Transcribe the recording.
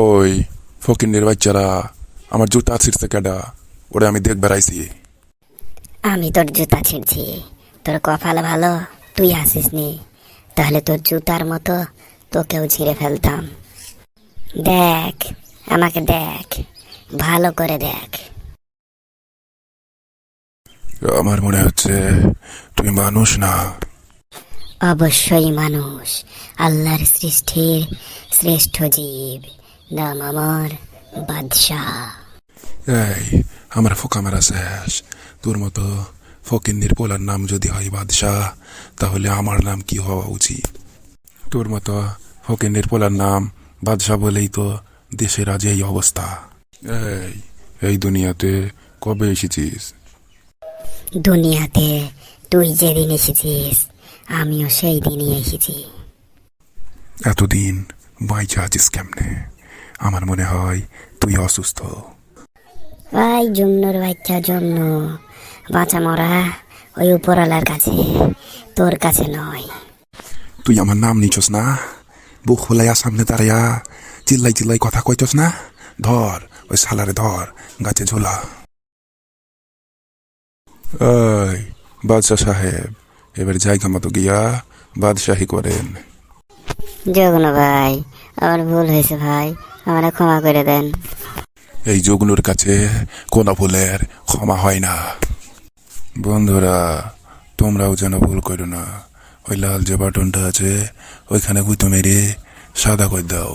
ওই ফকিন্নির বাচ্চারা, আমার জুতা ছিঁড়ছে কেডা? ওরে আমি দেখ বেড়াইছি। আমি তোর জুতা ছিঁড়ছি? তোর কপাল ভালো তুই আসিস নি, তাহলে তোর জুতার মতো তোকেও ছিঁড়ে ফেলতাম। দেখ, আমাকে দেখ, ভালো করে দেখ। আমার মনে হচ্ছে তুই মানুষ না। অবশ্যই মানুষ, আল্লাহর সৃষ্টির শ্রেষ্ঠ জীব, নাম আমার বাদশাহ। এই, আমার ফোকা মারা শেষ। তোর মতো ফকিন্নির পোলার নাম যদি হয় বাদশাহ, তাহলে আমার নাম কি হওয়া উচিত? তোর মতো ফকিন্নির পোলার নাম বাদশাহ বলেই তো দেশের আজ এই অবস্থা। এই, এই দুনিয়াতে কবে এসেছিস? দুনিয়াতে তুই যেদিন এসেছিস আমিও সেই দিনই এসেছি। এতদিন বাইচা আছিস কেমনে? আমার মনে হয় তুই অসুস্থ। ওই জুমনুর বাচ্চা জুমনু, বাঁচা মরা ওই উপরওয়ালার কাছে, তোর কাছে নয়। তুই আমার নাম নিছস না? বুক খোলাইয়া সামনে দাঁড়াইয়া চিল্লাই চিল্লাই কথা কইতস না? ধর ওই শালারে, ধর গাছে ঝোলা। এই বাদশাহ সাহেব, এবার জায়গা মতো গিয়া বাদশাহী করেন। জগনু ভাই, আমার ভুল হয়েছে ভাই, আমারে ক্ষমা করে দেন। এই যুগনুর কাছে কোনো ভুলের ক্ষমা হয় না। বন্ধুরা, তোমরাও যেন ভুল করো না। ওই লাল যে বাটনটা আছে ওইখানে গুঁতো মেরে সাদা করে দাও।